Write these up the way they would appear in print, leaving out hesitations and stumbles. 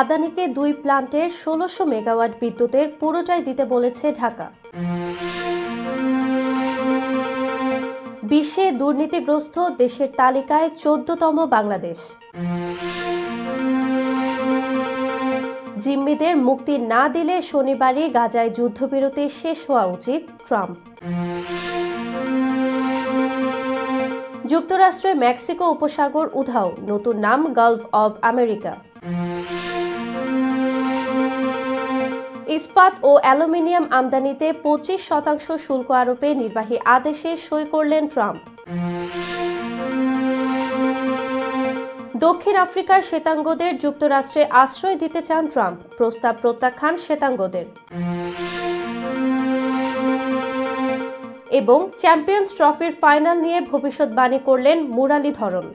আদানিকে দুই প্লান্টের ১৬০০ মেগাওয়াট বিদ্যুতের পুরোটাই দিতে বলেছে ঢাকা। বিশ্বে দুর্নীতিগ্রস্ত দেশের তালিকায় ১৪তম বাংলাদেশ। জিম্মিদের মুক্তি না দিলে শনিবারই গাজায় যুদ্ধবিরতি শেষ হওয়া উচিত ট্রাম্প। যুক্তরাষ্ট্রে মেক্সিকো উপসাগর উধাও, নতুন নাম গালফ অব আমেরিকা। ইস্পাত ও অ্যালুমিনিয়াম আমদানিতে ২৫% শুল্ক আরোপে নির্বাহী আদেশে সই করলেন ট্রাম্প। দক্ষিণ আফ্রিকার শ্বেতাঙ্গদের যুক্তরাষ্ট্রে আশ্রয় দিতে চান ট্রাম্প, প্রস্তাব প্রত্যাখ্যান শ্বেতাঙ্গদের। এবং চ্যাম্পিয়ন্স ট্রফির ফাইনাল নিয়ে ভবিষ্যৎবাণী করলেন মুরালীধরন।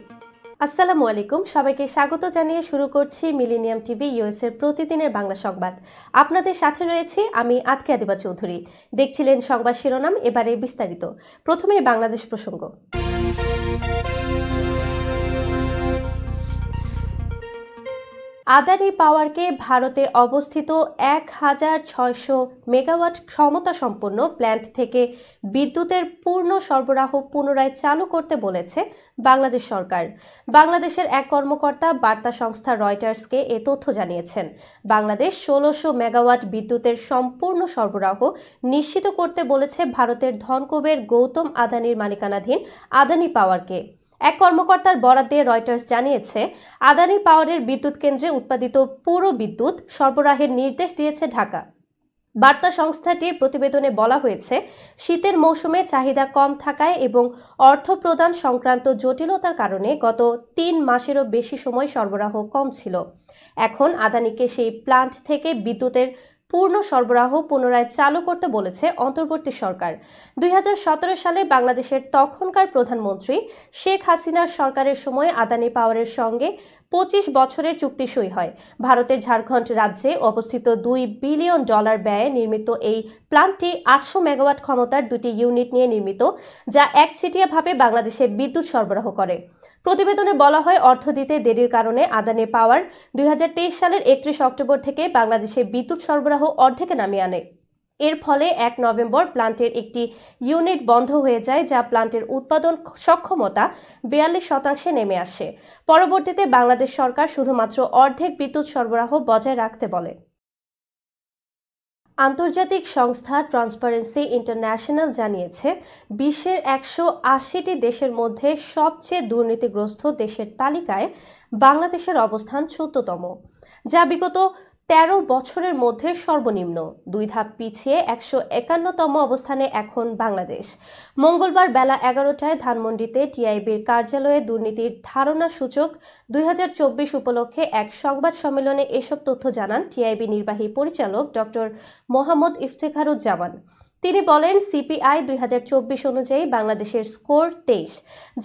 আসসালামু আলাইকুম, সবাইকে স্বাগত জানিয়ে শুরু করছি মিলেনিয়াম টিভি ইউএস এর প্রতিদিনের বাংলা সংবাদ। আপনাদের সাথে রয়েছি আমি আতকিয়া দিবা চৌধুরী। দেখছিলেন সংবাদ শিরোনাম, এবারে বিস্তারিত। প্রথমে বাংলাদেশ প্রসঙ্গ। আদানি পাওয়ারকে ভারতে অবস্থিত ১৬০০ মেগাওয়াট ক্ষমতা সম্পন্ন প্ল্যান্ট থেকে বিদ্যুতের পূর্ণ সরবরাহ পুনরায় চালু করতে বলেছে বাংলাদেশ সরকার। বাংলাদেশের এক কর্মকর্তা বার্তা সংস্থা রয়টার্সকে এ তথ্য জানিয়েছেন। বাংলাদেশ ১৬০০ মেগাওয়াট বিদ্যুতের সম্পূর্ণ সরবরাহ নিশ্চিত করতে বলেছে ভারতের ধনকুবের গৌতম আদানির মালিকানাধীন আদানি পাওয়ারকে। এক কর্মকর্তার বরাত দিয়ে রয়টার্স জানিয়েছে, আদানি পাওয়ারের বিদ্যুৎ কেন্দ্রে উৎপাদিত পুরো বিদ্যুৎ সরবরাহের নির্দেশ দিয়েছে ঢাকা। বার্তা সংস্থাটির প্রতিবেদনে বলা হয়েছে, শীতের মৌসুমে চাহিদা কম থাকায় এবং অর্থ প্রদান সংক্রান্ত জটিলতার কারণে গত ৩ মাসেরও বেশি সময় সরবরাহ কম ছিল। এখন আদানিকে সেই প্লান্ট থেকে বিদ্যুতের পূর্ণ সরবরাহ পুনরায় চালু করতে বলেছে অন্তর্বর্তী সরকার। ২০১৭ সালে বাংলাদেশের তখনকার প্রধানমন্ত্রী শেখ হাসিনার সরকারের সময় আদানি পাওয়ারের সঙ্গে ২৫ বছরের চুক্তি সই হয়। ভারতের ঝাড়খণ্ড রাজ্যে অবস্থিত $২ বিলিয়ন ব্যয়ে নির্মিত এই প্ল্যান্টটি ৮০০ মেগাওয়াট ক্ষমতার ২টি ইউনিট নিয়ে নির্মিত, যা একচেটিয়াভাবে বাংলাদেশে বিদ্যুৎ সরবরাহ করে। প্রতিবেদনে বলা হয়, অর্থ দিতে দেরির কারণে আদানি পাওয়ার ২০২৩ সালের ৩১ অক্টোবর থেকে বাংলাদেশে বিদ্যুৎ সরবরাহ অর্ধেকে নামিয়ে আনে। এর ফলে ১ নভেম্বর প্ল্যান্টের একটি ইউনিট বন্ধ হয়ে যায়, যা প্ল্যান্টের উৎপাদন সক্ষমতা ৪২% নেমে আসে। পরবর্তীতে বাংলাদেশ সরকার শুধুমাত্র অর্ধেক বিদ্যুৎ সরবরাহ বজায় রাখতে বলে। আন্তর্জাতিক সংস্থা ট্রান্সপারেন্সি ইন্টারন্যাশনাল জানিয়েছে, বিশ্বের ১৮০টি দেশের মধ্যে সবচেয়ে দুর্নীতিগ্রস্ত দেশের তালিকায় বাংলাদেশের অবস্থান ১৪তম, যা বিগত ১৩ বছরের মধ্যে সর্বনিম্ন। ২ ধাপ পিছিয়ে ১৫১তম অবস্থানে এখন বাংলাদেশ। মঙ্গলবার বেলা ১১টায় ধানমন্ডিতে টিআইবির কার্যালয়ে দুর্নীতির ধারণা সূচক ২০২৪ উপলক্ষে এক সংবাদ সম্মেলনে এসব তথ্য জানান টিআইবি নির্বাহী পরিচালক ডক্টর মোহাম্মদ ইফতেখারুজ্জামান। তিনি বলেন, সিপিআই ২০২৪ অনুযায়ী বাংলাদেশের স্কোর ২৩,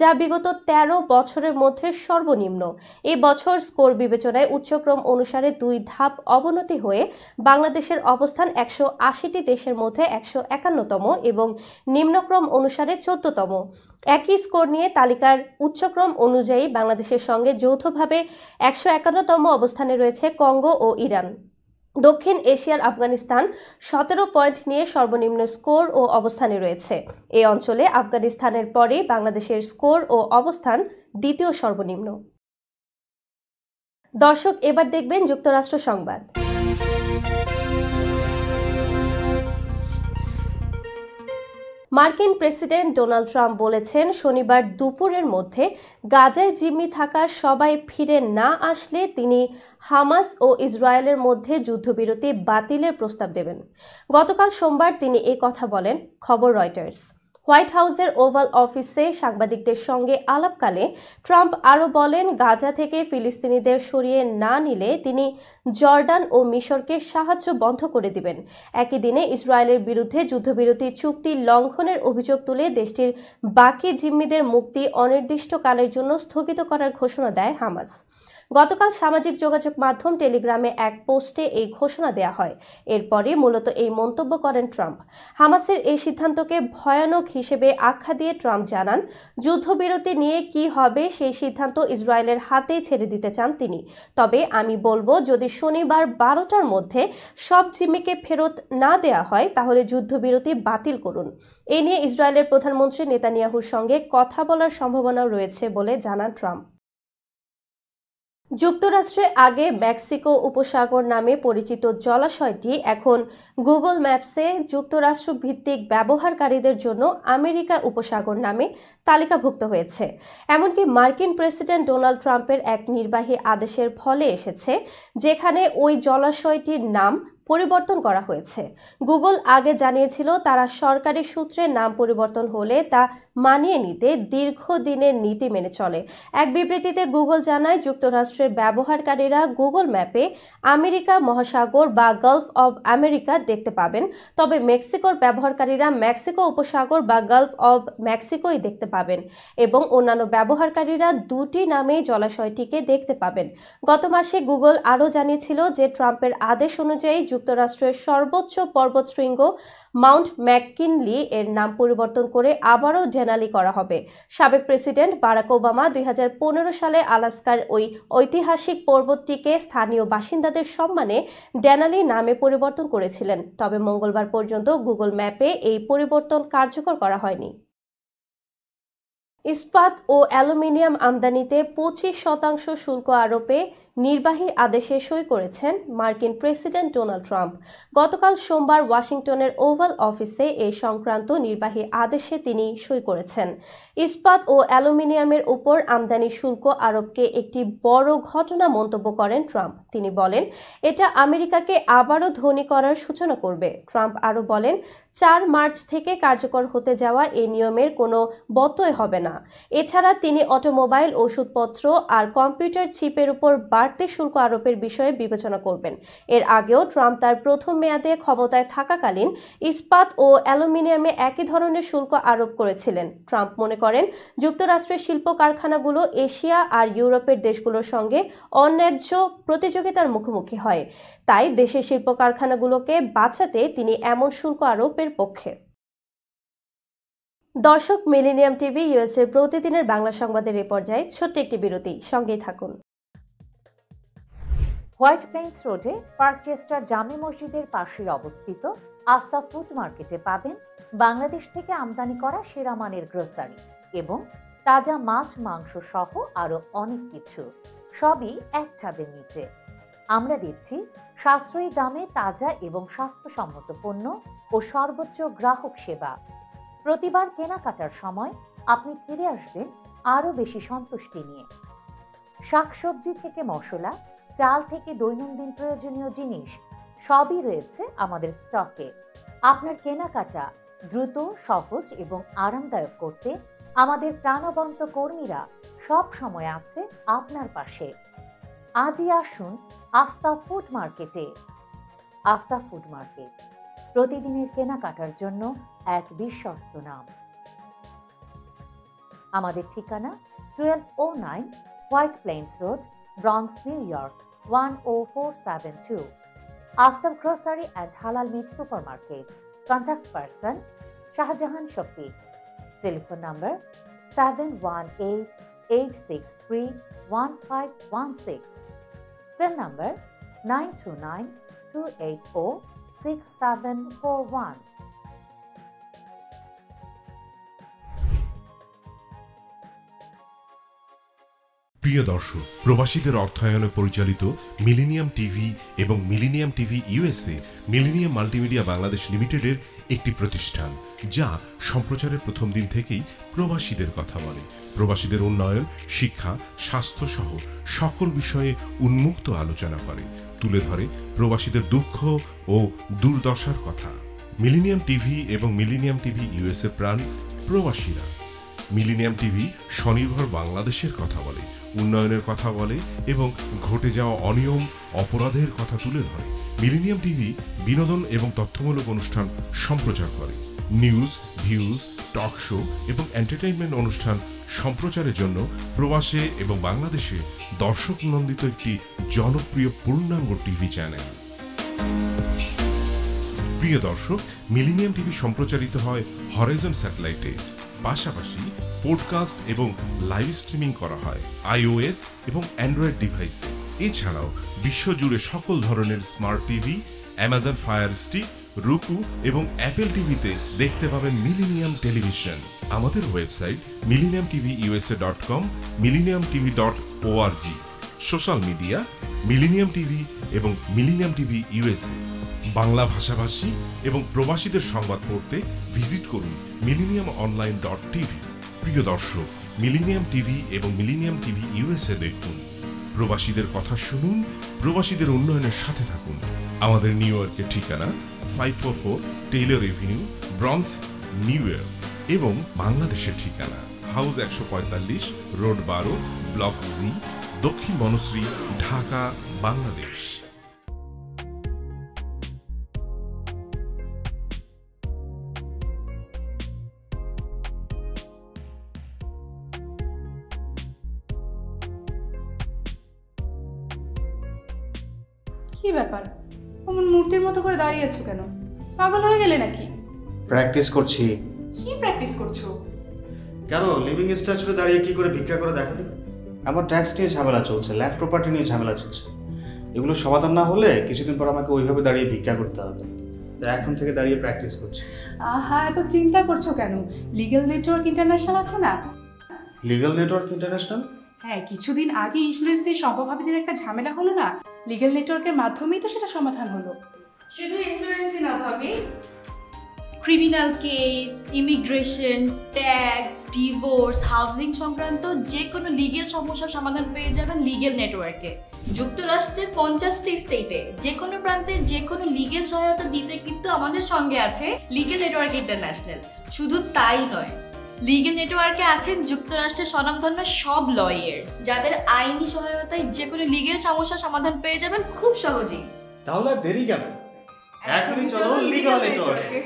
যা বিগত ১৩ বছরের মধ্যে সর্বনিম্ন। এই বছর স্কোর বিবেচনায় উচ্চক্রম অনুসারে ২ ধাপ অবনতি হয়ে বাংলাদেশের অবস্থান ১৮০টি দেশের মধ্যে ১৫১তম এবং নিম্নক্রম অনুসারে ১৪তম। একই স্কোর নিয়ে তালিকার উচ্চক্রম অনুযায়ী বাংলাদেশের সঙ্গে যৌথভাবে ১৫১তম অবস্থানে রয়েছে কঙ্গো ও ইরান। দক্ষিণ এশিয়ার আফগানিস্তান ১৭ পয়েন্ট নিয়ে সর্বনিম্ন স্কোর ও অবস্থানে রয়েছে। এই অঞ্চলে আফগানিস্তানের পরে বাংলাদেশের স্কোর ও অবস্থান দ্বিতীয় সর্বনিম্ন। দর্শক, এবার দেখবেন যুক্তরাষ্ট্র সংবাদ। মার্কিন প্রেসিডেন্ট ডোনাল্ড ট্রাম্প বলেছেন, শনিবার দুপুরের মধ্যে গাজায় জিম্মি থাকা সবাই ফিরে না আসলে তিনি হামাস ও ইসরায়েলের মধ্যে যুদ্ধবিরতি বাতিলের প্রস্তাব দেবেন। গতকাল সোমবার তিনি এই কথা বলেন, খবর রয়টার্স। হোয়াইট হাউসের ওভাল অফিসে সাংবাদিকদের সঙ্গে আলাপকালে ট্রাম্প আরও বলেন, গাজা থেকে ফিলিস্তিনিদের সরিয়ে না নিলে তিনি জর্ডান ও মিশরকে সাহায্য বন্ধ করে দিবেন। একই দিনে ইসরায়েলের বিরুদ্ধে যুদ্ধবিরতি চুক্তি লঙ্ঘনের অভিযোগ তুলে দেশটির বাকি জিম্মিদের মুক্তি অনির্দিষ্টকালের জন্য স্থগিত করার ঘোষণা দেয় হামাস। গতকাল সামাজিক যোগাযোগ মাধ্যম টেলিগ্রামে এক পোস্টে এই ঘোষণা দেয়া হয়। এরপরই মূলত এই মন্তব্য করেন ট্রাম্প। হামাসের এই সিদ্ধান্তকে ভয়ানক হিসেবে আখ্যা দিয়ে ট্রাম্প জানান, যুদ্ধবিরতি নিয়ে কি হবে সেই সিদ্ধান্ত ইসরায়েলের হাতেই ছেড়ে দিতে চান তিনি। তবে আমি বলবো, যদি শনিবার 12টার মধ্যে সব জিম্মিকে ফেরত না দেয়া হয় তাহলে যুদ্ধবিরতি বাতিল করুন। এ নিয়ে ইসরায়েলের প্রধানমন্ত্রী নেতানিয়াহুর সঙ্গে কথা বলার সম্ভাবনাও রয়েছে বলে জানান ট্রাম্প। যুক্তরাষ্ট্রে আগে মেক্সিকো উপসাগর নামে পরিচিত জলাশয়টি এখন গুগল ম্যাপসে যুক্তরাষ্ট্র ভিত্তিক ব্যবহারকারীদের জন্য আমেরিকা উপসাগর নামে তালিকাভুক্ত হয়েছে। এমনকি মার্কিন প্রেসিডেন্ট ডোনাল্ড ট্রাম্পের এক নির্বাহী আদেশের ফলে এসেছে, যেখানে ওই জলাশয়টির নাম পরিবর্তন করা হয়েছে। গুগল আগে জানিয়েছিল তারা সরকারি সূত্রে নাম পরিবর্তন হলে তা মানিয়ে নিতে দীর্ঘদিনের নীতি মেনে চলে। এক বিবৃতিতে গুগল জানায়, যুক্তরাষ্ট্রের ব্যবহারকারীরা গুগল ম্যাপে আমেরিকা মহাসাগর বা গালফ অব আমেরিকা দেখতে পাবেন, তবে মেক্সিকোর ব্যবহারকারীরা মেক্সিকো উপসাগর বা গালফ অব মেক্সিকোই দেখতে পাবেন এবং অন্যান্য ব্যবহারকারীরা দুটি নামেই জলাশয়টিকে দেখতে পাবেন। গত মাসে গুগল আরও জানিয়েছিল যে ট্রাম্পের আদেশ অনুযায়ী যুক্তরাষ্ট্রের সর্বোচ্চ পর্বতশৃঙ্গ মাউন্ট ম্যাককিনলি এর নাম পরিবর্তন করে আবারও ডেনালি করা হবে। সাবেক প্রেসিডেন্ট বারাক ওবামা 2015 সালে আলাস্কার ওই ঐতিহাসিক পর্বতটিকে স্থানীয় বাসিন্দাদের সম্মানে ডেনালি নামে পরিবর্তন করেছিলেন, তবে মঙ্গলবার পর্যন্ত গুগল ম্যাপে এই পরিবর্তন কার্যকর করা হয়নি। ইস্পাত ও অ্যালুমিনিয়াম আমদানিতে 25% শুল্ক আরোপে নির্বাহী আদেশে সই করেছেন মার্কিন প্রেসিডেন্ট ডোনাল্ড ট্রাম্প। গতকাল সোমবার ওয়াশিংটনের ওভাল অফিসে এই সংক্রান্ত নির্বাহী আদেশে তিনি সই করেছেন। ইস্পাত ও অ্যালুমিনিয়ামের উপর আমদানি শুল্ক আরোপকে একটি বড় ঘটনা মন্তব্য করেন ট্রাম্প। তিনি বলেন, এটা আমেরিকাকে আবারও ধনী করার সূচনা করবে। ট্রাম্প আরও বলেন, 4 মার্চ থেকে কার্যকর হতে যাওয়া এই নিয়মের কোনো ব্যত্যয় হবে না। এছাড়া তিনি অটোমোবাইল, ওষুধপত্র আর কম্পিউটার চিপের উপর বাড়তি শুল্ক আরোপের বিষয়ে বিবেচনা করবেন। এর আগেও ট্রাম্প তার প্রথম মেয়াদে ক্ষমতায় থাকাকালীন ইস্পাত ও অ্যালুমিনিয়ামে একই ধরনের শুল্ক আরোপ করেছিলেন। ট্রাম্প মনে করেন, যুক্তরাষ্ট্রের শিল্প কারখানাগুলো এশিয়া আর ইউরোপের দেশগুলোর সঙ্গে অন্যায্য প্রতিযোগিতার মুখোমুখি হয়, তাই দেশের শিল্প কারখানাগুলোকে বাঁচাতে তিনি এমন শুল্ক আরোপের পক্ষে। দর্শক, মিলেনিয়াম টিভি ইউএসএর প্রতিদিনের বাংলা সংবাদের এ পর্যায়ে ছোট্ট একটি বিরতি, সঙ্গেই থাকুন। হোয়াইট প্লেন্স রোডে পার্কচেস্টার জামে মসজিদের পাশেই অবস্থিত আস্থা ফুড মার্কেটে পাবেন বাংলাদেশ থেকে আমদানি করা সেরা মানের গ্রোসারি এবং তাজা মাছ, মাংস সহ আরো অনেক কিছু, সবই এক ছাদের নিচে। আমরা দিচ্ছি সাশ্রয়ী দামে তাজা এবং স্বাস্থ্যসম্মত পণ্য ও সর্বোচ্চ গ্রাহক সেবা। প্রতিবার কেনাকাটার সময় আপনি ফিরে আসবেন আরো বেশি সন্তুষ্টি নিয়ে। শাকসবজি থেকে মশলা, চাল থেকে দৈনন্দিন প্রয়োজনীয় জিনিস সবই রয়েছে আমাদের স্টকে। আপনার কেনাকাটা দ্রুত, সহজ এবং আরামদায়ক করতে আমাদের প্রাণবন্ত কর্মীরা সব সময় আছে আপনার পাশে। আজই আসুন আস্থা ফুড মার্কেটে। আস্থা ফুড মার্কেট, প্রতিদিনের কেনাকাটার জন্য এক বিশ্বস্ত নাম। আমাদের ঠিকানা 1209 White Plains Road, Bronx, New York 10472। Aftab grocery and halal meat supermarket. Contact person Shahjahan Shafiq. Telephone number 7188631516। Cell number 9292806741। প্রিয় দর্শক, প্রবাসীদের অর্থায়নে পরিচালিত মিলেনিয়াম টিভি এবং Millennium TV USA Millennium Multimedia Bangladesh লিমিটেডের একটি প্রতিষ্ঠান, যা সম্প্রচারের প্রথম দিন থেকেই প্রবাসীদের কথা বলে। প্রবাসীদের উন্নয়ন, শিক্ষা, স্বাস্থ্য সহ সকল বিষয়ে উন্মুক্ত আলোচনা করে, তুলে ধরে প্রবাসীদের দুঃখ ও দুর্দশার কথা। মিলেনিয়াম টিভি এবং মিলেনিয়াম টিভি ইউএসএ প্রাণ প্রবাসীরা। মিলেনিয়াম টিভি স্বনির্ভর বাংলাদেশের কথা বলে, উন্নয়নের কথা বলে এবং ঘটে যাওয়া অনিয়ম, অপরাধের কথা তুলে ধরে। মিলেনিয়াম টিভি বিনোদন এবং তথ্যমূলক অনুষ্ঠান সম্প্রচার করে, নিউজ, ভিউজ, টক শো এবং এন্টারটেইনমেন্ট অনুষ্ঠান সম্প্রচারের জন্য প্রবাসে এবং বাংলাদেশে দর্শক নন্দিত একটি জনপ্রিয় পূর্ণাঙ্গ টিভি চ্যানেল। প্রিয় দর্শক, মিলেনিয়াম টিভি সম্প্রচারিত হয় হরাইজন স্যাটেলাইটে। পাশাপাশি পডকাস্ট এবং লাইভ স্ট্রিমিং করা হয় iOS এবং অ্যান্ড্রয়েড ডিভাইসে। এছাড়াও বিশ্বজুড়ে সকল ধরনের smart TV, Amazon fire stick, রুকু এবং অ্যাপেল টিভিতে দেখতে পাবেন মিলেনিয়াম টেলিভিশন। আমাদের website millenniumtvusa.com, millenniumtv.org। Social media millennium TV এবং মিলেনিয়াম টিভি ইউএসএ। বাংলা ভাষাভাষী এবং প্রবাসীদের সংবাদ পড়তে ভিজিট করুন millenniumonline.tv। প্রিয় দর্শক, মিলেনিয়াম টিভি এবং মিলেনিয়াম টিভি ইউএসএ দেখুন। প্রবাসীদের কথা শুনুন, প্রবাসীদের উন্নয়নের সাথে থাকুন। আমাদের নিউ ইয়র্কের ঠিকানা 544 Taylor Avenue, bronze, new York এবং বাংলাদেশের ঠিকানা হাউস 145, রোড 12, ব্লক জি, দক্ষিণ বনশ্রী, ঢাকা, বাংলাদেশ। কি ব্যাপার, অমন মূর্তির মতো করে দাঁড়িয়ে আছো কেন? পাগল হয়ে গেলে নাকি? প্র্যাকটিস করছি। কি প্র্যাকটিস করছো? কেন লিভিং স্ট্যাচুরে দাঁড়িয়ে কি করে ভিক্ষা করে দেখনি? আমার ট্যাক্স নিয়ে ঝামেলা চলছে, ল্যান্ড প্রপার্টি নিয়ে ঝামেলা চলছে। এগুলো সমাধান না হলে কিছুদিন পর আমাকে ওইভাবে দাঁড়িয়ে ভিক্ষা করতে হবে। তাই এখন থেকে দাঁড়িয়ে প্র্যাকটিস করছি। আহা, এত চিন্তা করছো কেন? লিগ্যাল নেটওয়ার্ক ইন্টারন্যাশনাল আছে না? Legal network international? হ্যাঁ, কিছুদিন আগে ইন্স্যুরেন্স দিয়ে সম্পভাবিদের একটা ঝামেলা হলো না? লিগ্যাল নেটওয়ার্কের মাধ্যমেই তো সেটা সমাধান হলো। শুধু ইন্স্যুরেন্সই না ভাবি, criminal case, immigration, tax, divorce, housing সংক্রান্ত যে কোনো লিগ্যাল সমস্যার সমাধান পেয়ে যাবেন লিগ্যাল নেটওয়ার্কে। যুক্তরাষ্ট্রের 50টি স্টেটে যে কোনো প্রান্তে যে কোনো লিগ্যাল সহায়তা দিতে কিন্তু আমাদের সঙ্গে আছে লিগ্যাল নেটওয়ার্ক ইন্টারন্যাশনাল। শুধু তাই নয়, লিগ্যাল নেটওয়ার্কে আছেন যুক্তরাষ্ট্রের স্বনামধন্য সব লয়ার, যাদের আইনি সহায়তায় যে কোনো লিগ্যাল সমস্যার সমাধান পেয়ে যাবেন খুব সহজেই। তাহলে দেরি কেন? এখনই চলো লিগ্যাল নেটওয়ার্কে।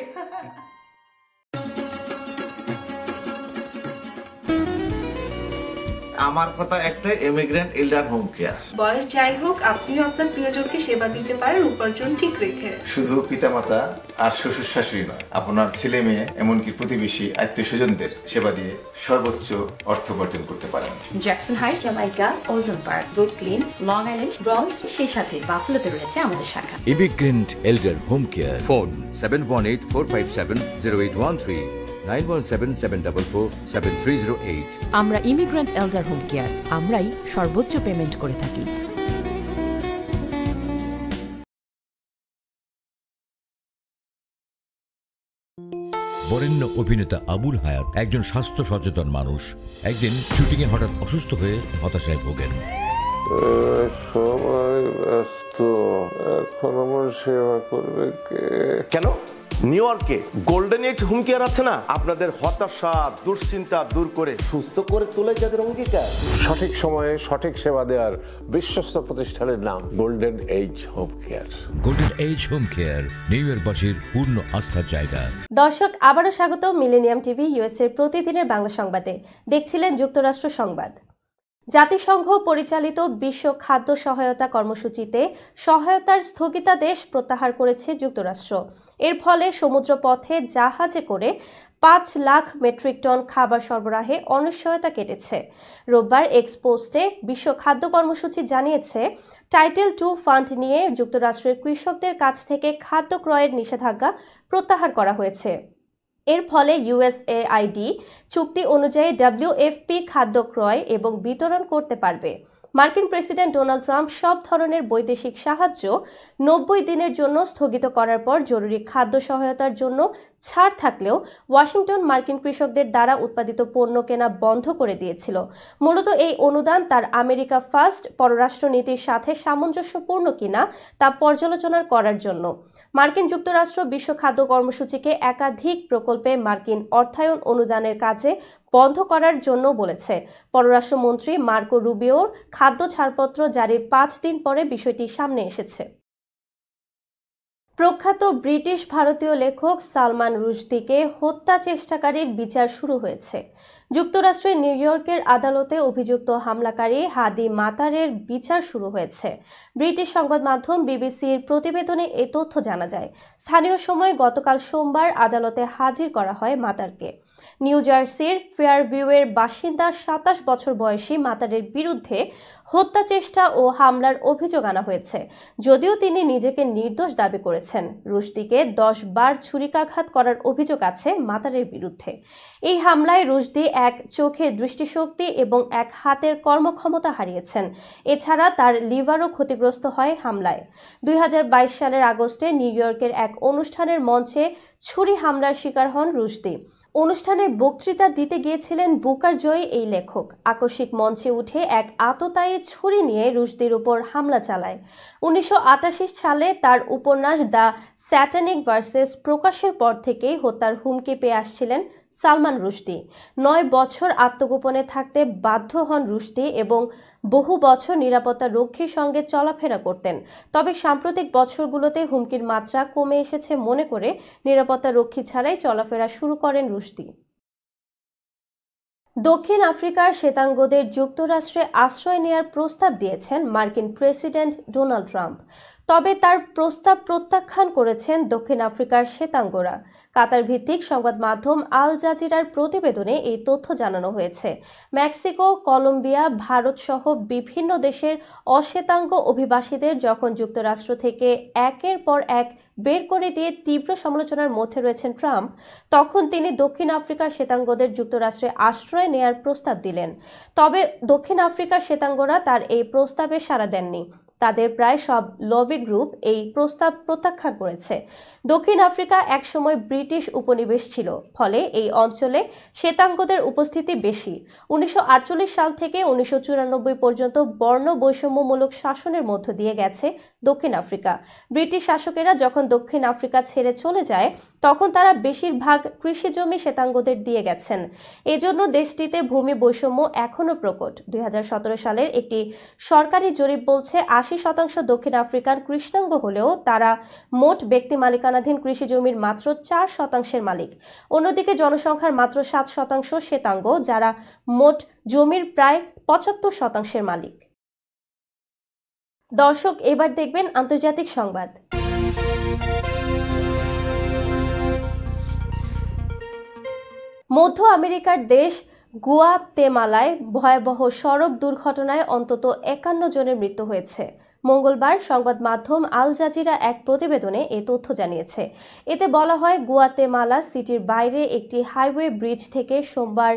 আমার কথা একটাই, ইমিগ্রেন্ট এল্ডার হোম কেয়ার। বয়স যাই হোক, আপনিও আপনার প্রিয়জনকে সেবা দিতে পারেন উপার্জন ঠিক রেখে। শুধু পিতামাতা আর শ্বশুর শাশুড়ি নয়, আপনার ছেলে মেয়ে এমনকি প্রতিবেশী আত্মীয় স্বজনদের সেবা দিয়ে সর্বোচ্চ অর্থ উপার্জন করতে পারেন। জ্যাকসন হাইট, জামাইকা, ওজন park, Brooklyn, long island, bronze, সেই সাথে বাফলোতে রয়েছে আমাদের শাখা। Immigrant এল্ডার home care. ফোন 7184570813, 9177447308। আমরা ইমিগ্রেন্ট এল্ডার হোম কেয়ার, আমরাই সর্বোচ্চ পেমেন্ট করে থাকি। বরেণ্য অভিনেতা আবুল হায়াত একজন স্বাস্থ্য সচেতন মানুষ। একদিন শুটিংয়ে হঠাৎ অসুস্থ হয়ে হতাশায় ভোগেন। সবাই ব্যস্ত, এখন আমার সেবা করবে কে? কেন? নিউ ইয়র্কে গোল্ডেন এজ হোম কেয়ার আছে না, আপনাদের হতাশা দুশ্চিন্তা দূর করে সুস্থ করে তোলে যাদের অঙ্গীকার। সঠিক সময়ে সঠিক সেবা দেওয়ার বিশ্বস্ত প্রতিষ্ঠানের নাম Golden Age Home Care. Golden Age Home Care New ইয়র্কবাসীর পূর্ণ আস্থার জায়গা। দর্শক, আবারও স্বাগত মিলেনিয়াম টিভি ইউএসএ প্রতিদিনের বাংলা সংবাদে। দেখছিলেন যুক্তরাষ্ট্র সংবাদ। জাতিসংঘ পরিচালিত বিশ্ব খাদ্য সহায়তা কর্মসূচিতে সহায়তার স্থগিতাদেশ প্রত্যাহার করেছে যুক্তরাষ্ট্র। এর ফলে সমুদ্রপথে জাহাজে করে 5 লাখ মেট্রিক টন খাবার সরবরাহে অনিশ্চয়তা কেটেছে। রোববার এক্সপোস্টে বিশ্ব খাদ্য কর্মসূচি জানিয়েছে, টাইটেল 2 ফান্ড নিয়ে যুক্তরাষ্ট্রের কৃষকদের কাছ থেকে খাদ্য ক্রয়ের নিষেধাজ্ঞা প্রত্যাহার করা হয়েছে। এর ফলে ইউএসএআইডি চুক্তি অনুযায়ী WFP খাদ্য ক্রয় এবং বিতরণ করতে পারবে। মার্কিন প্রেসিডেন্ট ডোনাল্ড ট্রাম্প সব ধরনের বৈদেশিক সাহায্য 90 দিনের জন্য স্থগিত করার পর জরুরি খাদ্য সহায়তার জন্য ছাড় থাকলেও ওয়াশিংটন মার্কিন কৃষকদের দ্বারা উৎপাদিত পণ্য কেনা বন্ধ করে দিয়েছিল। মূলত এই অনুদান তার আমেরিকা ফার্স্ট পররাষ্ট্র নীতির সাথে সামঞ্জস্যপূর্ণ কিনা তা পর্যালোচনা করার জন্য। মার্কিন যুক্তরাষ্ট্র বিশ্ব খাদ্য কর্মসূচিকে একাধিক প্রকল্পে মার্কিন অর্থায়ন অনুদানের কাজে বন্ধ করার জন্য বলেছে। পররাষ্ট্রমন্ত্রী মার্কো রুবিওর খাদ্য ছাড়পত্র জারির 5 দিন পরে বিষয়টি সামনে এসেছে। প্রখ্যাত ব্রিটিশ ভারতীয় লেখক সালমান রুশদিকে হত্যা চেষ্টাকারীর বিচার শুরু হয়েছে। যুক্তরাষ্ট্রের নিউ ইয়র্কের আদালতে অভিযুক্ত হামলাকারী হাদি মাতারের বিচার শুরু হয়েছে। ব্রিটিশ সংবাদ মাধ্যম বিবিসির প্রতিবেদনে এ তথ্য জানা যায়। স্থানীয় সময় গতকাল সোমবার আদালতে হাজির করা হয় মাতারকে। নিউ জার্সির ফেয়ারভিউয়ের বাসিন্দা 27 বছর বয়সী মাতারের বিরুদ্ধে হত্যা চেষ্টা ও হামলার অভিযোগ আনা হয়েছে, যদিও তিনি নিজেকে নির্দোষ দাবি করেছেন। রুশদিকে 10 বার ছুরিকাঘাত করার অভিযোগ আছে মাতারের বিরুদ্ধে। এই হামলায় রুশদি এক চোখের দৃষ্টিশক্তি এবং এক হাতের কর্মক্ষমতা হারিয়েছেন। এছাড়া তার লিভারও ক্ষতিগ্রস্ত হয় হামলায়। 2022 সালের আগস্টে নিউ ইয়র্কের এক অনুষ্ঠানের মঞ্চে ছুরি হামলার শিকার হন রুশদি। অনুষ্ঠানে বক্তৃতা দিতে গিয়েছিলেন বুকার জয়ী এই লেখক। আকস্মিক মঞ্চে উঠে এক আততায়ী ছুরি নিয়ে রুশদির উপর হামলা চালায়। 1988 সালে তার উপন্যাস দ্য স্যাটানিক ভার্সেস প্রকাশের পর থেকেই হত্যার হুমকি পেয়ে আসছিলেন সালমান রুশদি। 9 বছর আত্মগোপনে থাকতে বাধ্য হন রুশদি এবং বহু বছর নিরাপত্তা রক্ষীর সঙ্গে চলাফেরা করতেন। তবে সাম্প্রতিক বছরগুলোতে হুমকির মাত্রা কমে এসেছে মনে করে নিরাপত্তা রক্ষী ছাড়াই চলাফেরা শুরু করেন রুশদি। দক্ষিণ আফ্রিকার শ্বেতাঙ্গদের যুক্তরাষ্ট্রে আশ্রয় নেয়ার প্রস্তাব দিয়েছেন মার্কিন প্রেসিডেন্ট ডোনাল্ড ট্রাম্প। তবে তার প্রস্তাব প্রত্যাখ্যান করেছেন দক্ষিণ আফ্রিকার শ্বেতাঙ্গরা। কাতার ভিত্তিক সংবাদ মাধ্যম আল জাজিরার প্রতিবেদনে এই তথ্য জানানো হয়েছে। মেক্সিকো, কলম্বিয়া, ভারত সহ বিভিন্ন দেশের অশ্বেতাঙ্গ অভিবাসীদের যখন যুক্তরাষ্ট্র থেকে একের পর এক বের করে দিয়ে তীব্র সমালোচনার মধ্যে রয়েছেন ট্রাম্প, তখন তিনি দক্ষিণ আফ্রিকার শ্বেতাঙ্গদের যুক্তরাষ্ট্রে আশ্রয় নেয়ার প্রস্তাব দিলেন। তবে দক্ষিণ আফ্রিকার শ্বেতাঙ্গরা তার এই প্রস্তাবে সাড়া দেননি। তাদের প্রায় সব লবি গ্রুপ এই প্রস্তাব প্রত্যাখ্যান করেছে। দক্ষিণ আফ্রিকা একসময় ব্রিটিশ উপনিবেশ ছিল, ফলে এই অঞ্চলে শ্বেতাঙ্গদের উপস্থিতি বেশি। 1948 সাল থেকে 1994 পর্যন্ত বর্ণ বৈষম্যমূলক শাসনের মধ্য দিয়ে গেছে দক্ষিণ আফ্রিকা। ব্রিটিশ শাসকেরা যখন দক্ষিণ আফ্রিকা ছেড়ে চলে যায়, তখন তারা বেশিরভাগ কৃষিজমি শ্বেতাঙ্গদের দিয়ে গেছেন। এজন্য দেশটিতে ভূমি বৈষম্য এখনও প্রকট। 2017 সালের একটি সরকারি জরিপ বলছে 80% দক্ষিণ আফ্রিকান কৃষ্ণাঙ্গ হলেও তারা মোট ব্যক্তি মালিকানাধীন কৃষি জমির মাত্র 4% মালিক। অন্যদিকে জনসংখ্যার মাত্র 7% শ্বেতাঙ্গ, যারা মোট জমির প্রায় 75% মালিক। দর্শক, এবার দেখবেন আন্তর্জাতিক সংবাদ। মধ্য আমেরিকার দেশ গুয়াতেমালায় ভয়াবহ সড়ক দুর্ঘটনায় অন্তত 51 জনের মৃত্যু হয়েছে। মঙ্গলবার সংবাদ মাধ্যম আল জাজিরা এক প্রতিবেদনে এ তথ্য জানিয়েছে। এতে বলা হয়, গুয়াতেমালা সিটির বাইরে একটি হাইওয়ে ব্রিজ থেকে সোমবার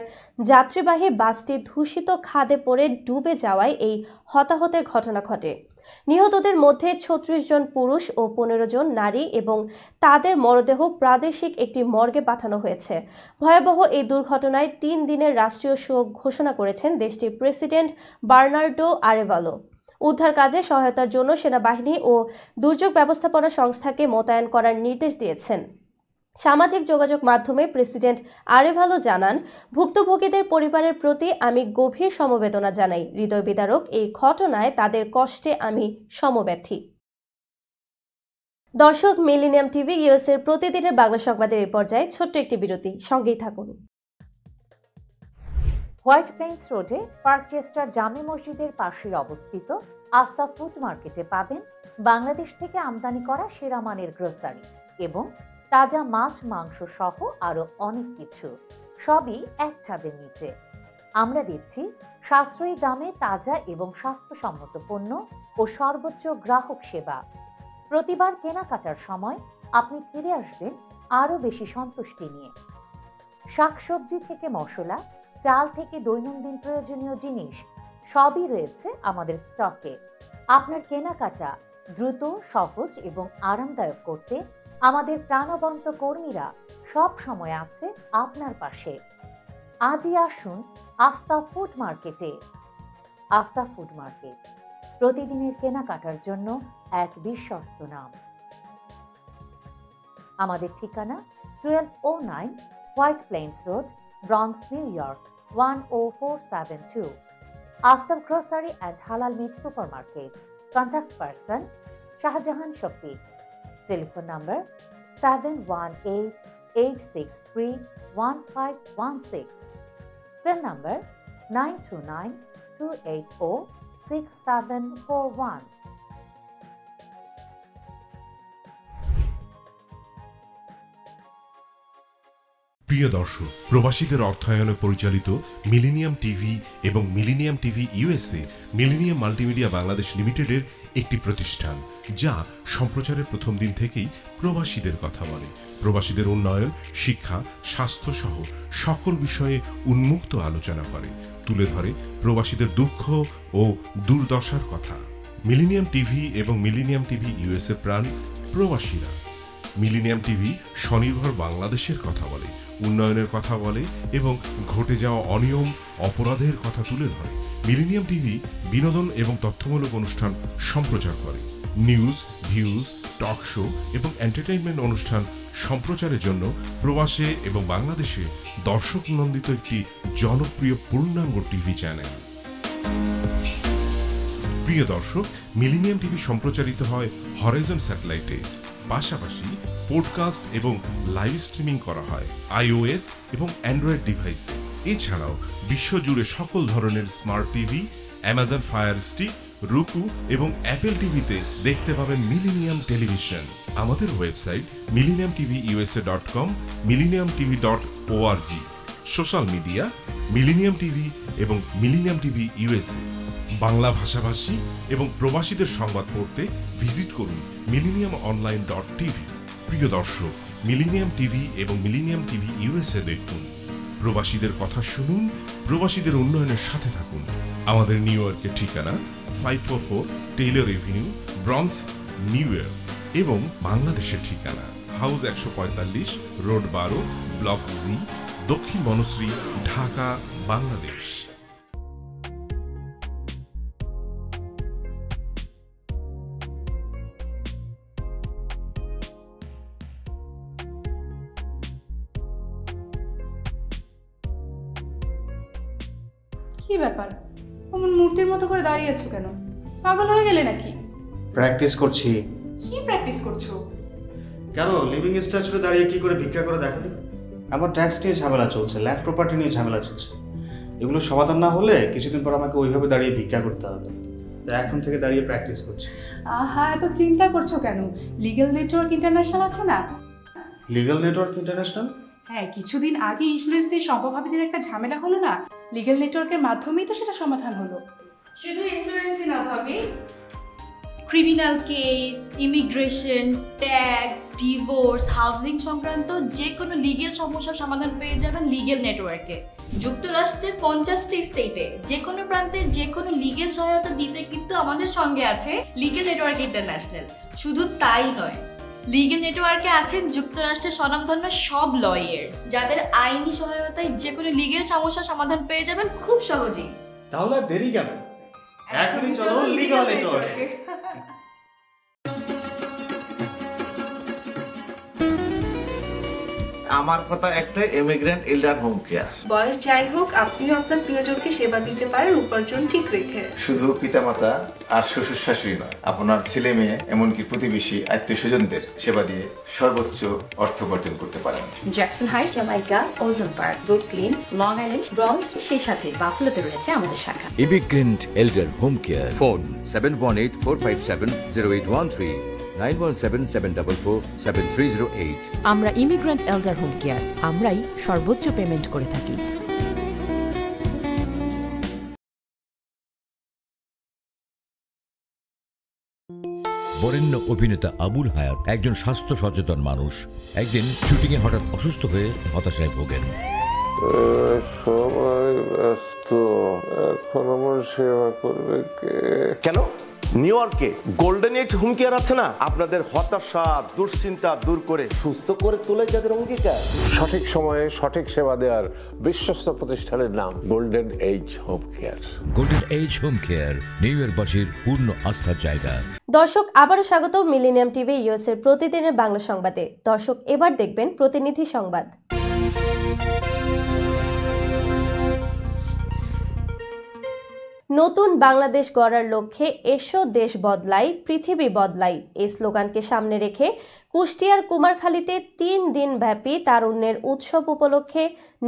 যাত্রীবাহী বাসটি ধূসিত খাদে পড়ে ডুবে যাওয়ায় এই হতাহতের ঘটনা ঘটে। নিহতদের মধ্যে 36 জন পুরুষ ও 15 জন নারী এবং তাদের মরদেহ প্রাদেশিক একটি মর্গে পাঠানো হয়েছে। ভয়াবহ এই দুর্ঘটনায় 3 দিনের রাষ্ট্রীয় শোক ঘোষণা করেছেন দেশটির প্রেসিডেন্ট বার্নার্ডো আরেভালো। উদ্ধার কাজে সহায়তার জন্য সেনাবাহিনী ও দুর্যোগ ব্যবস্থাপনা সংস্থাকে মোতায়েন করার নির্দেশ দিয়েছেন। সামাজিক যোগাযোগ মাধ্যমে প্রেসিডেন্ট আরেভালো জানান, ভুক্তভোগীদের পরিবারের প্রতি আমি গভীর সমবেদনা জানাই। হৃদয় বিদারক এই ঘটনায় তাদের কষ্টে আমি সমব্যথী। দর্শক, মিলেনিয়াম টিভি ইউএস এর প্রতিদিনের বাংলা সংবাদের এই পর্যায়ে ছোট্ট একটি বিরতি, সঙ্গেই থাকুন। হোয়াইট প্লেন্স রোডে পার্কচেস্টার জামে মসজিদের পাশে অবস্থিত আস্থা ফুড মার্কেটে পাবেন বাংলাদেশ থেকে আমদানি করা সেরা মানের গ্রোসারি এবং তাজা মাছ, মাংস সহ আরো অনেক কিছু, সবই এক ছাদের নিচে। আমরা দিচ্ছি সাশ্রয়ী দামে তাজা এবং স্বাস্থ্যসম্মত পণ্য ও সর্বোচ্চ গ্রাহক সেবা। প্রতিবার কেনাকাটার সময় আপনি ফিরে আসবেন আরো বেশি সন্তুষ্টি নিয়ে। শাকসবজি থেকে মশলা, চাল থেকে দৈনন্দিন প্রয়োজনীয় জিনিস সবই রয়েছে আমাদের স্টকে। আপনার কেনাকাটা দ্রুত, সহজ এবং আরামদায়ক করতে আমাদের প্রাণবন্ত কর্মীরা সব সময় আছে আপনার পাশে। আজই আসুন আস্থা ফুড মার্কেটে। আস্থা ফুড মার্কেট, প্রতিদিনের কেনাকাটার জন্য এক বিশ্বস্ত নাম। আমাদের ঠিকানা 1209 White Plains Road, Bronx, New York 10472। Aftab grocery and halal meat supermarket. Contact person Shahjahan Shafiq. Telephone number 7188631516 cell number 9292806741। প্রিয় দর্শক, প্রবাসীদের অর্থায়নে পরিচালিত মিলেনিয়াম টিভি এবং Millennium TV USA Millennium Multimedia Bangladesh লিমিটেডের একটি প্রতিষ্ঠান, যা সম্প্রচারের প্রথম দিন থেকেই প্রবাসীদের কথা বলে। প্রবাসীদের উন্নয়ন, শিক্ষা, স্বাস্থ্য সহ সকল বিষয়ে উন্মুক্ত আলোচনা করে, তুলে ধরে প্রবাসীদের দুঃখ ও দুর্দশার কথা। মিলেনিয়াম টিভি এবং মিলেনিয়াম টিভি ইউএসএ প্রাণ প্রবাসীরা। মিলেনিয়াম টিভি স্বনির্ভর বাংলাদেশের কথা বলে, উন্নয়নের কথা বলে এবং ঘটে যাওয়া অনিয়ম, অপরাধের কথা তুলে ধরে। মিলেনিয়াম টিভি বিনোদন এবং তথ্যমূলক অনুষ্ঠান সম্প্রচার করে। নিউজ, ভিউজ, টক শো এবং এন্টারটেইনমেন্ট অনুষ্ঠান সম্প্রচারের জন্য প্রবাসে এবং বাংলাদেশে দর্শক নন্দিত একটি জনপ্রিয় পূর্ণাঙ্গ টিভি চ্যানেল। প্রিয় দর্শক, মিলেনিয়াম টিভি সম্প্রচারিত হয় হরাইজন স্যাটেলাইটে, পাশাপাশি পডকাস্ট এবং লাইভ স্ট্রিমিং করা হয় iOS এবং অ্যান্ড্রয়েড ডিভাইসে। এছাড়াও বিশ্বজুড়ে সকল ধরনের smart TV, Amazon fire stick, রুকু এবং অ্যাপেল টিভিতে দেখতে পাবেন মিলেনিয়াম টেলিভিশন। আমাদের website millenniumtvusa.com, millenniumtv.org। Social media millennium TV এবং মিলেনিয়াম টিভি ইউএসএ। বাংলা ভাষাভাষী এবং প্রবাসীদের সংবাদ পড়তে ভিজিট করুন millenniumonline.tv। প্রিয় দর্শক, মিলেনিয়াম টিভি এবং মিলেনিয়াম টিভি ইউএসএ দেখুন, প্রবাসীদের কথা শুনুন, প্রবাসীদের উন্নয়নের সাথে থাকুন। আমাদের নিউ ইয়র্কের ঠিকানা 544 Taylor Avenue, bronze, new York এবং বাংলাদেশের ঠিকানা হাউস 145, রোড 12, ব্লক জি, দক্ষিণ বনশ্রী, ঢাকা, বাংলাদেশ। কি ব্যাপার, অমন মূর্তির মতো করে দাঁড়িয়ে আছো কেন? পাগল হয়ে গেলে নাকি? প্র্যাকটিস করছি। কি প্র্যাকটিস করছো? কেন লিভিং স্ট্যাচুতে দাঁড়িয়ে কি করে ভিক্ষা করে দেখনি? আমার ট্যাক্স নিয়ে ঝামেলা চলছে, ল্যান্ড প্রপার্টি নিয়ে ঝামেলা চলছে। এগুলো সমাধান না হলে কিছুদিন পর আমাকে ওইভাবে দাঁড়িয়ে ভিক্ষা করতে হবে। তাই এখন থেকে দাঁড়িয়ে প্র্যাকটিস করছি। আহা, এত চিন্তা করছো কেন? লিগ্যাল নেটওয়ার্ক ইন্টারন্যাশনাল আছে না? Legal network international? হ্যাঁ, কিছুদিন আগে ইন্স্যুরেন্স দিয়ে সম্পভাবীদের একটা ঝামেলা হলো না? লিগ্যাল নেটওয়ার্কের মাধ্যমেই তো সেটা সমাধান হলো। শুধু ইন্স্যুরেন্সই না ভাবি, criminal case, immigration, tax, divorce, housing সংক্রান্ত যে কোনো লিগেল সমস্যার সমাধান পেয়ে যাবেন লিগেল নেটওয়ার্কে। যুক্তরাষ্ট্রের 50টি স্টেটে যে কোনো প্রান্তে যে কোনো লিগেল সহায়তা দিতে কিন্তু আমাদের সঙ্গে আছে লিগেল নেটওয়ার্ক ইন্টারন্যাশনাল। শুধু তাই নয়, লিগেল নেটওয়ার্কে আছেন যুক্তরাষ্ট্রের স্বনামধন্য সব লয়ার, যাদের আইনি সহায়তায় যে কোনো লিগেল সমস্যার সমাধান পেয়ে যাবেন খুব সহজেই। তাহলে দেরি কেন? এখনই চলো লিগ্যাল নেটওয়ার্কে। আমার কথা একটাই, ইমিগ্রেন্ট এল্ডার হোম কেয়ার। বয়স যাই হোক, আপনিও আপনার প্রিয়জনকে সেবা দিতে পারেন উপার্জন ঠিক রেখে। শুধু পিতামাতা আর শ্বশুর শাশুড়ি নয়, আপনার ছেলে মেয়ে এমনকি প্রতিবেশী আত্মীয় স্বজনদের সেবা দিয়ে সর্বোচ্চ অর্থ উপার্জন করতে পারেন। জ্যাকসন হাইট, জামাইকা, ওজন park, Brooklyn, long island, bronze, সেই সাথে বাফলোতে রয়েছে আমাদের শাখা। Immigrant এল্ডার home care. ফোন 7184570813, 9177447308। আমরা ইমিগ্রেন্ট এল্ডার হোম কেয়ার, আমরাই সর্বোচ্চ পেমেন্ট করে থাকি। বরেণ্য অভিনেতা আবুল হায়াত একজন স্বাস্থ্য সচেতন মানুষ। একদিন শুটিংয়ে হঠাৎ অসুস্থ হয়ে হতাশায় ভোগেন। সবাই ব্যস্ত, এখন আমার সেবা করবে কে? কেন? নিউ ইয়র্কে গোল্ডেন এজ হোম কেয়ার আছে না? আপনাদের হতাশা, দুশ্চিন্তা দূর করে সুস্থ করে তোলে যাদের অঙ্গীকার। সঠিক সময়ে সঠিক সেবা দেওয়ার বিশ্বস্ত প্রতিষ্ঠানের নাম Golden Age Home Care. Golden Age Home Care New ইয়র্কবাসীর পূর্ণ আস্থার জায়গা। দর্শক, আবারও স্বাগত মিলেনিয়াম টিভি ইউএসএর প্রতিদিনের বাংলা সংবাদে। দর্শক, এবার দেখবেন প্রতিনিধি সংবাদ। নতুন বাংলাদেশ গড়ার লক্ষ্যে এসো দেশ বদলাই পৃথিবী বদলাই এই স্লোগানকে সামনে রেখে কুষ্টিয়ার কুমারখালীতে 3 দিন ব্যাপী তারুণ্যের উৎসব উপলক্ষে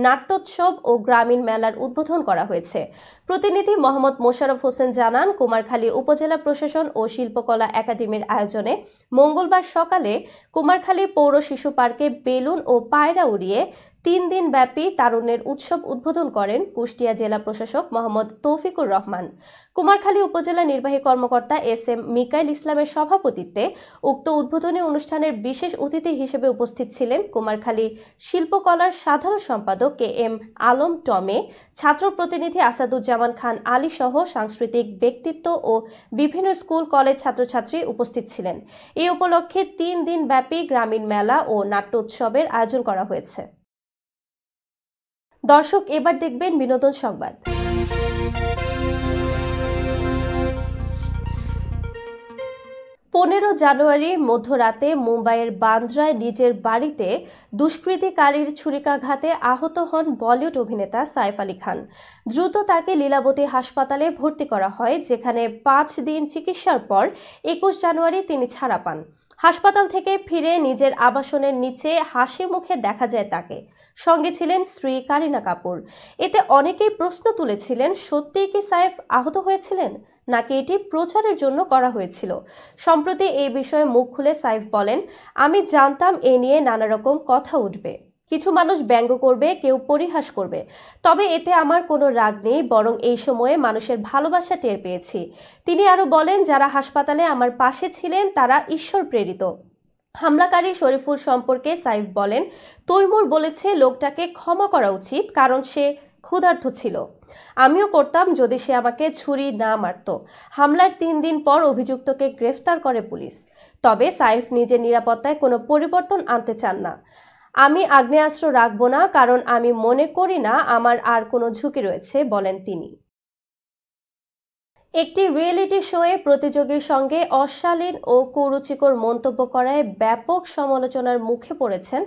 নাট্যোৎসব ও গ্রামীণ মেলার উদ্বোধন করা হয়েছে। প্রতিনিধি মোহাম্মদ মোশাররফ হোসেন জানান, কুমারখালী উপজেলা প্রশাসন ও শিল্পকলা একাডেমির আয়োজনে মঙ্গলবার সকালে কুমারখালী পৌর শিশু পার্কে বেলুন ও পায়রা উড়িয়ে 3 দিন ব্যাপী তারুণ্যের উৎসব উদ্বোধন করেন কুষ্টিয়া জেলা প্রশাসক মোহাম্মদ তৌফিকুর রহমান। কুমারখালী উপজেলা নির্বাহী কর্মকর্তা এস.এম. মিকাইল ইসলামের সভাপতিত্বে উক্ত উদ্বোধনী অনুষ্ঠানের বিশেষ অতিথি হিসেবে উপস্থিত ছিলেন কুমারখালী শিল্পকলার সাধারণ সম্পাদক কে.এম. আলম টমে, ছাত্র প্রতিনিধি আসাদুজ্জামান খান আলী সহ সাংস্কৃতিক ব্যক্তিত্ব ও বিভিন্ন স্কুল কলেজ ছাত্রছাত্রী উপস্থিত ছিলেন। এই উপলক্ষে 3 দিন ব্যাপী গ্রামীণ মেলা ও নাট্যোৎসবের আয়োজন করা হয়েছে। দর্শক, এবার দেখবেন বিনোদন সংবাদ। 15 জানুয়ারি মধ্যরাতে মুম্বাইয়ের বান্দ্রায় নিজের বাড়িতে দুষ্কৃতিকারীর ছুরিকাঘাতে আহত হন বলিউড অভিনেতা সাইফ আলী খান। দ্রুত তাকে লীলাবতী হাসপাতালে ভর্তি করা হয়, যেখানে 5 দিন চিকিৎসার পর 21 জানুয়ারি তিনি ছাড়া পান। হাসপাতাল থেকে ফিরে নিজের আবাসনের নিচে হাসি মুখে দেখা যায় তাকে। সঙ্গে ছিলেন স্ত্রী কারিনা কাপুর। এতে অনেকেই প্রশ্ন তুলেছিলেন, সত্যিই কি সাইফ আহত হয়েছিলেন নাকি এটি প্রচারের জন্য করা হয়েছিল। সম্প্রতি এই বিষয়ে মুখ খুলে সাইফ বলেন, আমি জানতাম এ নিয়ে নানা রকম কথা উঠবে, কিছু মানুষ ব্যঙ্গ করবে, কেউ পরিহাস করবে, তবে এতে আমার কোনো রাগ নেই, বরং এই সময়ে মানুষের ভালোবাসা টের পেয়েছি। তিনি আরো বলেন, যারা হাসপাতালে আমার পাশে ছিলেন তারা ঈশ্বর প্রেরিত। হামলাকারী শরীফুল সম্পর্কে সাইফ বলেন, তৈমুর বলেছে লোকটাকে ক্ষমা করা উচিত, কারণ সে ক্ষুধার্ত ছিল। আমিও করতাম যদি সে আমাকে ছুরি না মারত। হামলার 3 দিন পর অভিযুক্তকে গ্রেফতার করে পুলিশ। তবে সাইফ নিজের নিরাপত্তায় কোনো পরিবর্তন আনতে চান না। আমি আগ্নেয়াস্ত্র রাখবো না, কারণ আমি মনে করি না আমার আর কোনো ঝুঁকি রয়েছে, বলেন তিনি। একটি রিয়েলিটি শোয়ে প্রতিযোগীর সঙ্গে অশালীন ও কুরুচিকর মন্তব্য করায় ব্যাপক সমালোচনার মুখে পড়েছেন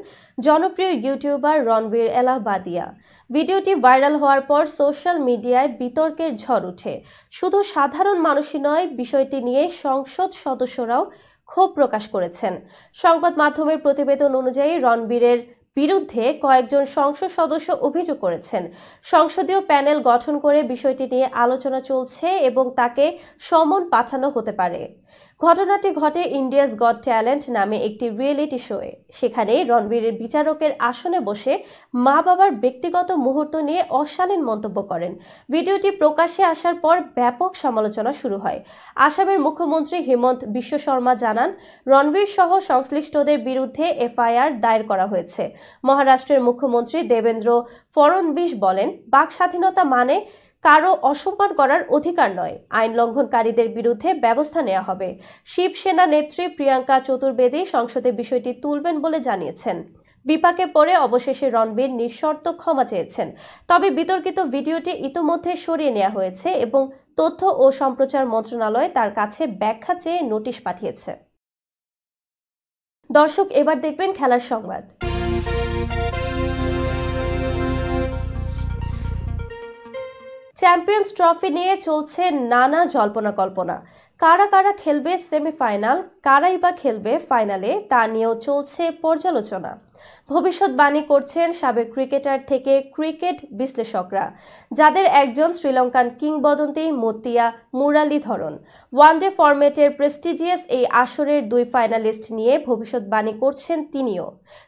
জনপ্রিয় ইউটিউবার রণবীর এলাহাবাদিয়া। ভিডিওটি ভাইরাল হওয়ার পর সোশ্যাল মিডিয়ায় বিতর্কের ঝড় ওঠে। শুধু সাধারণ মানুষই নয়, বিষয়টি নিয়ে সংসদ সদস্যরাও ক্ষোভ প্রকাশ করেছেন। সংবাদ মাধ্যমের প্রতিবেদন অনুযায়ী রণবীরের বিরুদ্ধে কয়েকজন সংসদ সদস্য অভিযোগ করেছেন। সংসদীয় প্যানেল গঠন করে বিষয়টি নিয়ে আলোচনা চলছে এবং তাকে সমন পাঠানো হতে পারে। ঘটনাটি ঘটে ইন্ডিয়াস গট ট্যালেন্ট নামে একটি রিয়েলিটি শোয়ে। সেখানে রণবীরের বিচারকের আসনে বসে মা বাবার ব্যক্তিগত মুহূর্ত নিয়ে অশালীন মন্তব্য করেন। ভিডিওটি প্রকাশ্যে আসার পর ব্যাপক সমালোচনা শুরু হয়। আসামের মুখ্যমন্ত্রী হিমন্ত বিশ্ব শর্মা জানান, রণবীর সহ সংশ্লিষ্টদের বিরুদ্ধে এফআইআর দায়ের করা হয়েছে। মহারাষ্ট্রের মুখ্যমন্ত্রী দেবেন্দ্র ফড়নবিস বলেন, বাক স্বাধীনতা মানে কারো অসম্মান করার অধিকার নয়। আইন লঙ্ঘনকারীদের বিরুদ্ধে ব্যবস্থা নেওয়া হবে। শিবসেনা নেত্রী প্রিয়াঙ্কা চতুর্বেদী সংসদে বিষয়টি তুলবেন বলে জানিয়েছেন। বিপাকে পড়ে অবশেষে রণবীর নিঃশর্ত ক্ষমা চেয়েছেন। তবে বিতর্কিত ভিডিওটি ইতোমধ্যে সরিয়ে নেওয়া হয়েছে এবং তথ্য ও সম্প্রচার মন্ত্রণালয় তার কাছে ব্যাখ্যা চেয়ে নোটিশ পাঠিয়েছে। দর্শক, এবার দেখবেন খেলার সংবাদ। চ্যাম্পিয়ন্স ট্রফি নিয়ে চলছে নানা জল্পনা কল্পনা। কারা কারা খেলবে সেমিফাইনাল, কারাই বা খেলবে ফাইনালে, তা নিয়েও চলছে পর্যালোচনা। ভবিষ্যৎবাণী করছেন সাবেক ক্রিকেটার থেকে ক্রিকেট বিশ্লেষকরা, যাদের একজন শ্রীলঙ্কান কিংবদন্তি মতিয়া মুরালীধরন। ওয়ানডে ফরম্যাটের প্রেস্টিজিয়াস এই আসরের 2 ফাইনালিস্ট নিয়ে ভবিষ্যৎবাণী করছেন তিনিও।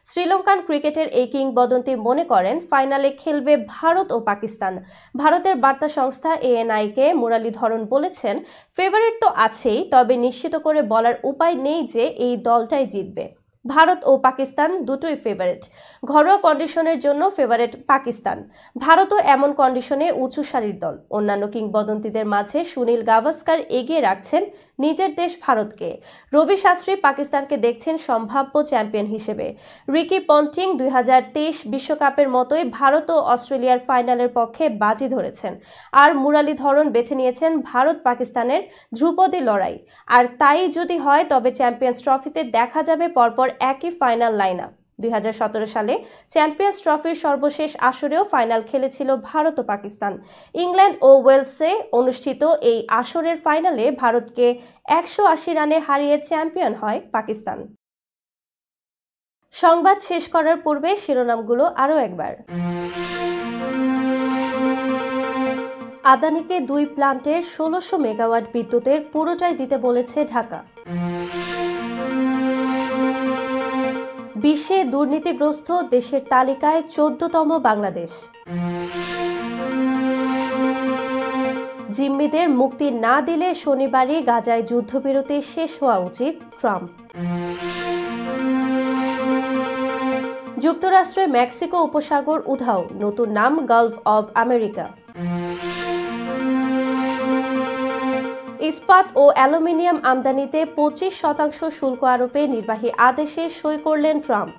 শ্রীলঙ্কান ক্রিকেটের এই কিংবদন্তি মনে করেন ফাইনালে খেলবে ভারত ও পাকিস্তান। ভারতের বার্তা সংস্থা ANI-কে মুরালীধরন বলেছেন, ফেভারিট তো আছেই, তবে নিশ্চিত করে বলার উপায় নেই যে এই দলটাই জিতবে। ভারত ও পাকিস্তান দুটোই ফেভারিট। ঘরোয়া কন্ডিশনের জন্য ফেভারিট পাকিস্তান। ভারতও এমন কন্ডিশনে উঁচু সারির দল। অন্যান্য কিংবদন্তিদের মাঝে সুনীল গাভাস্কার এগিয়ে রাখছেন নিজের দেশ ভারতকে। রবি শাস্ত্রী পাকিস্তানকে দেখছেন সম্ভাব্য চ্যাম্পিয়ন হিসেবে। রিকি পন্টিং 2023 বিশ্বকাপের মতোই ভারত ও অস্ট্রেলিয়ার ফাইনালের পক্ষে বাজি ধরেছেন। আর মুরালীধরন বেছে নিয়েছেন ভারত পাকিস্তানের ধ্রুপদী লড়াই। আর তাই যদি হয় তবে চ্যাম্পিয়ন্স ট্রফিতে দেখা যাবে পরপর একই ফাইনাল লাইন আপ। 2017 সালে চ্যাম্পিয়ন্স ট্রফির সর্বশেষ আসরেও ফাইনাল খেলেছিল ভারত ও পাকিস্তান। ইংল্যান্ড ও ওয়েলসে অনুষ্ঠিত এই আসরের ফাইনালে ভারতকে 180 রানে হারিয়ে চ্যাম্পিয়ন হয় পাকিস্তান। সংবাদ শেষ করার পূর্বে শিরোনামগুলো আরও একবার। আদানিকে 2 প্লান্টের 1600 মেগাওয়াট বিদ্যুতের পুরোটাই দিতে বলেছে ঢাকা। বিশ্বে দুর্নীতিগ্রস্ত দেশের তালিকায় 14তম বাংলাদেশ। জিম্মিদের মুক্তি না দিলে শনিবারই গাজায় যুদ্ধবিরতি শেষ হওয়া উচিত ট্রাম্প। যুক্তরাষ্ট্রে মেক্সিকো উপসাগর উধাও, নতুন নাম গালফ অব আমেরিকা। ইস্পাত ও অ্যালুমিনিয়াম আমদানিতে 25% শুল্ক আরোপে নির্বাহী আদেশে সই করলেন ট্রাম্প।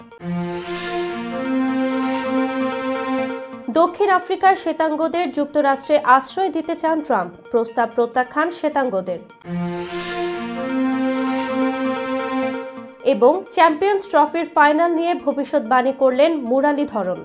দক্ষিণ আফ্রিকার শ্বেতাঙ্গদের যুক্তরাষ্ট্রে আশ্রয় দিতে চান ট্রাম্প, প্রস্তাব প্রত্যাখ্যান শ্বেতাঙ্গদের। এবং চ্যাম্পিয়ন্স ট্রফির ফাইনাল নিয়ে ভবিষ্যৎবাণী করলেন মুরালীধরন।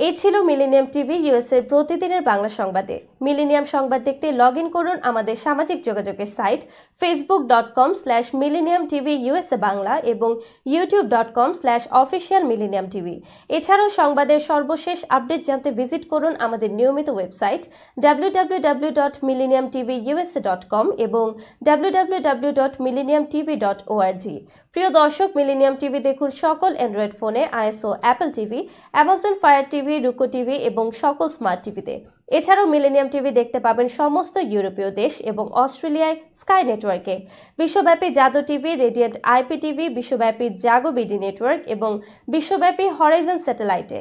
এই ছিল মিলেনিয়াম টিভি ইউএসএর প্রতিদিনের বাংলা সংবাদে। মিলেনিয়াম সংবাদ দেখতে লগ ইন করুন আমাদের সামাজিক যোগাযোগের সাইট facebook.com/millenniumtvUSA বাংলা এবং youtube.com/officialmillenniumtv। এছাড়াও সংবাদের সর্বশেষ আপডেট জানতে ভিজিট করুন আমাদের নিয়মিত ওয়েবসাইট www.millenniumtvusa.com এবং www.millenniumtv.org। প্রিয় দর্শক, মিলেনিয়াম টিভি দেখুন সকল অ্যান্ড্রয়েড ফোনে, iOS, Apple TV, Amazon Fire TV, Roku TV এবং সকল স্মার্ট টিভিতে। এছাড়াও মিলেনিয়াম টিভি দেখতে পাবেন সমস্ত ইউরোপীয় দেশ এবং অস্ট্রেলিয়ায় স্কাই নেটওয়ার্কে, বিশ্বব্যাপী জাদু টিভি, রেডিয়েন্ট আইপি টিভি, বিশ্বব্যাপী জাগো বিডি নেটওয়ার্ক এবং বিশ্বব্যাপী হরাইজন স্যাটেলাইটে।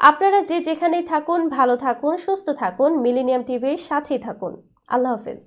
আপনারা যে যেখানেই থাকুন, ভালো থাকুন, সুস্থ থাকুন, মিলেনিয়াম টিভির সাথেই থাকুন। আল্লাহ হাফেজ।